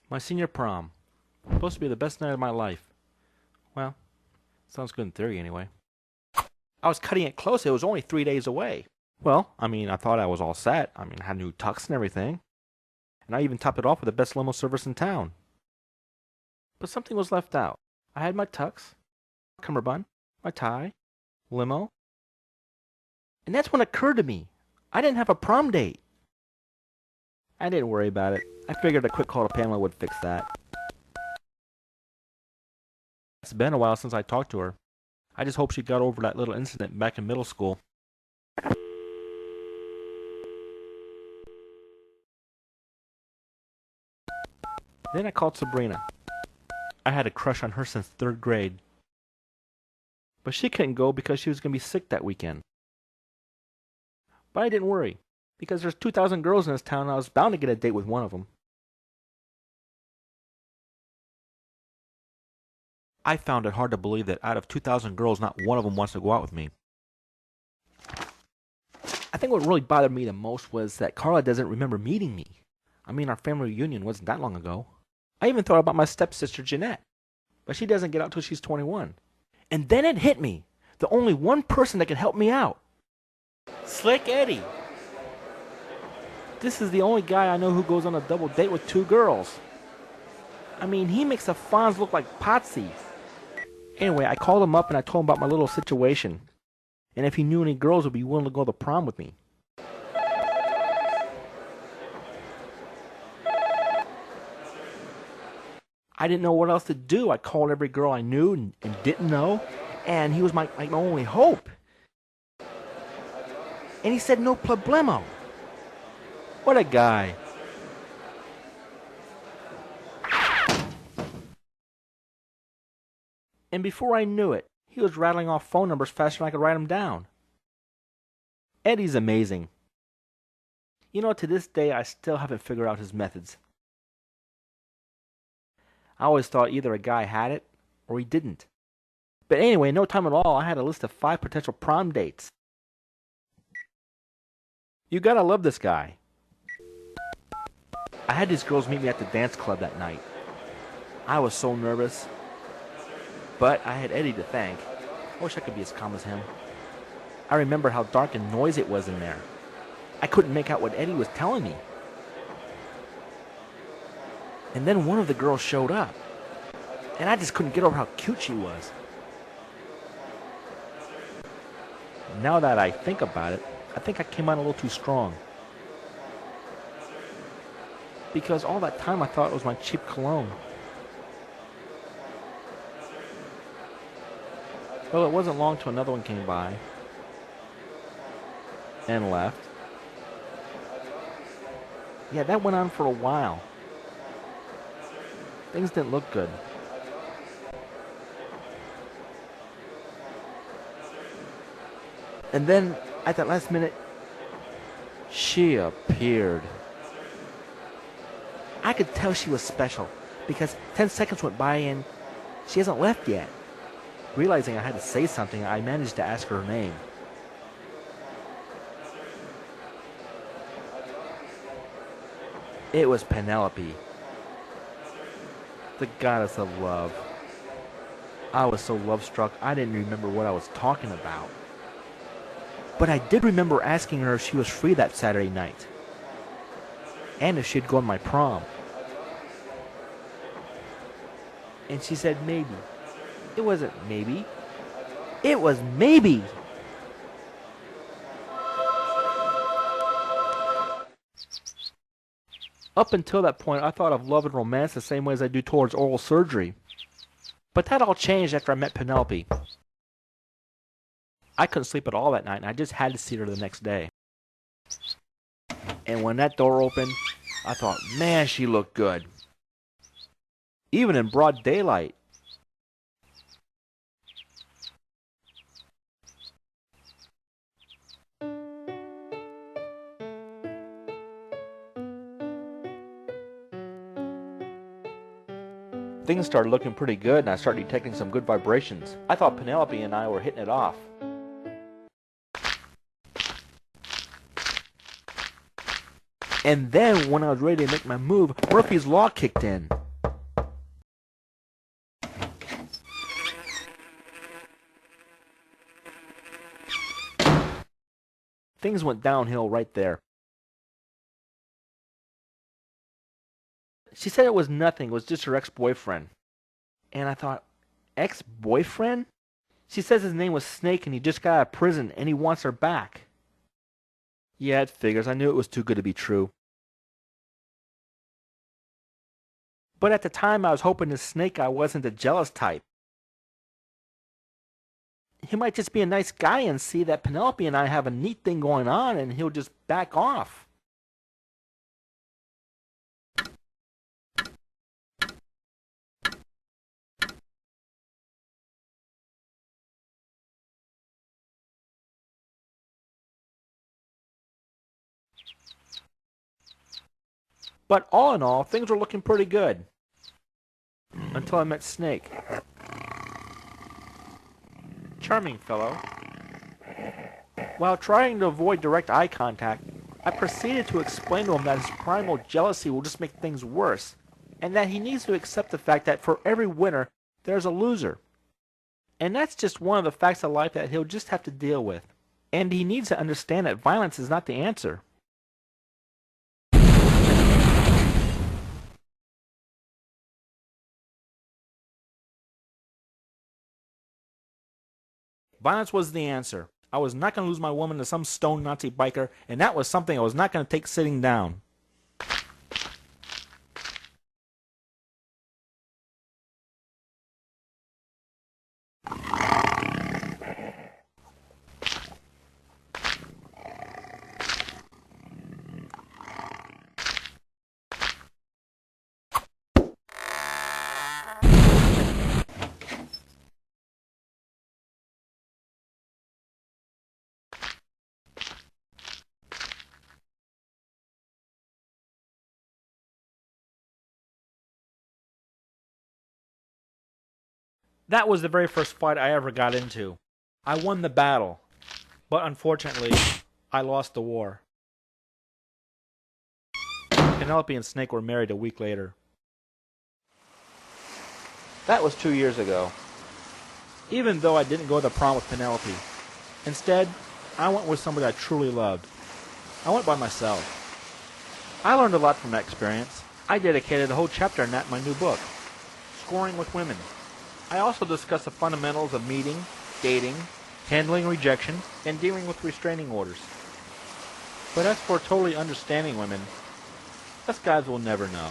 My senior prom. Supposed to be the best night of my life. Well, sounds good in theory anyway. I was cutting it close. It was only 3 days away. Well, I thought I was all set. I had new tux and everything. And I even topped it off with the best limo service in town. But something was left out. I had my tux, cummerbund, my tie, limo. And that's when it occurred to me. I didn't have a prom date. I didn't worry about it. I figured a quick call to Pamela would fix that. It's been a while since I talked to her. I just hope she got over that little incident back in middle school. Then I called Sabrina. I had a crush on her since 3rd grade. But she couldn't go because she was going to be sick that weekend. But I didn't worry, because there's 2,000 girls in this town and I was bound to get a date with one of them. I found it hard to believe that out of 2,000 girls, not one of them wants to go out with me. I think what really bothered me the most was that Carla doesn't remember meeting me. Our family reunion wasn't that long ago. I even thought about my stepsister Jeanette, but she doesn't get out till she's 21. And then it hit me. The only one person that could help me out. Slick Eddie. This is the only guy I know who goes on a double date with 2 girls. He makes the Fonz look like Potsy. Anyway, I called him up and I told him about my little situation. And if he knew any girls would be willing to go to the prom with me. I didn't know what else to do. I called every girl I knew and didn't know. And he was my only hope. And he said no problemo. What a guy. And before I knew it, he was rattling off phone numbers faster than I could write them down. Eddie's amazing. To this day, I still haven't figured out his methods. I always thought either a guy had it or he didn't. But anyway, in no time at all, I had a list of 5 potential prom dates. You gotta love this guy. I had these girls meet me at the dance club that night. I was so nervous. But I had Eddie to thank. I wish I could be as calm as him. I remember how dark and noisy it was in there. I couldn't make out what Eddie was telling me. And then one of the girls showed up. And I just couldn't get over how cute she was. Now that I think about it, I think I came on a little too strong. Because all that time I thought it was my cheap cologne. Well, it wasn't long till another one came by. And left. Yeah, that went on for a while. Things didn't look good. And then, at that last minute, she appeared. I could tell she was special, because 10 seconds went by and she hasn't left yet. Realizing I had to say something, I managed to ask her name. It was Penelope, the goddess of love. I was so love-struck, I didn't remember what I was talking about. But I did remember asking her if she was free that Saturday night. And if she'd go to my prom. And she said maybe. It wasn't maybe. It was maybe. Up until that point, I thought of love and romance the same way as I do towards oral surgery. But that all changed after I met Penelope. I couldn't sleep at all that night, and I just had to see her the next day. And when that door opened, I thought, man, she looked good. Even in broad daylight. Things started looking pretty good, and I started detecting some good vibrations. I thought Penelope and I were hitting it off. And then, when I was ready to make my move, Murphy's Law kicked in. Things went downhill right there. She said it was nothing, it was just her ex-boyfriend. And I thought, ex-boyfriend? She says his name was Snake and he just got out of prison and he wants her back. Yeah, it figures. I knew it was too good to be true. But at the time I was hoping the Snake guy wasn't the jealous type. He might just be a nice guy and see that Penelope and I have a neat thing going on and he'll just back off. But all in all, things were looking pretty good. Until I met Snake. Charming fellow. While trying to avoid direct eye contact, I proceeded to explain to him that his primal jealousy will just make things worse, and that he needs to accept the fact that for every winner, there's a loser. And that's just one of the facts of life that he'll just have to deal with. And he needs to understand that violence is not the answer. Violence was the answer. I was not going to lose my woman to some stone Nazi biker, and that was something I was not going to take sitting down. That was the very first fight I ever got into. I won the battle, but unfortunately, I lost the war. Penelope and Snake were married a week later. That was 2 years ago. Even though I didn't go to the prom with Penelope. Instead, I went with somebody I truly loved. I went by myself. I learned a lot from that experience. I dedicated a whole chapter on that in my new book, Scoring with Women. I also discuss the fundamentals of meeting, dating, handling rejection, and dealing with restraining orders. But as for totally understanding women, us guys will never know.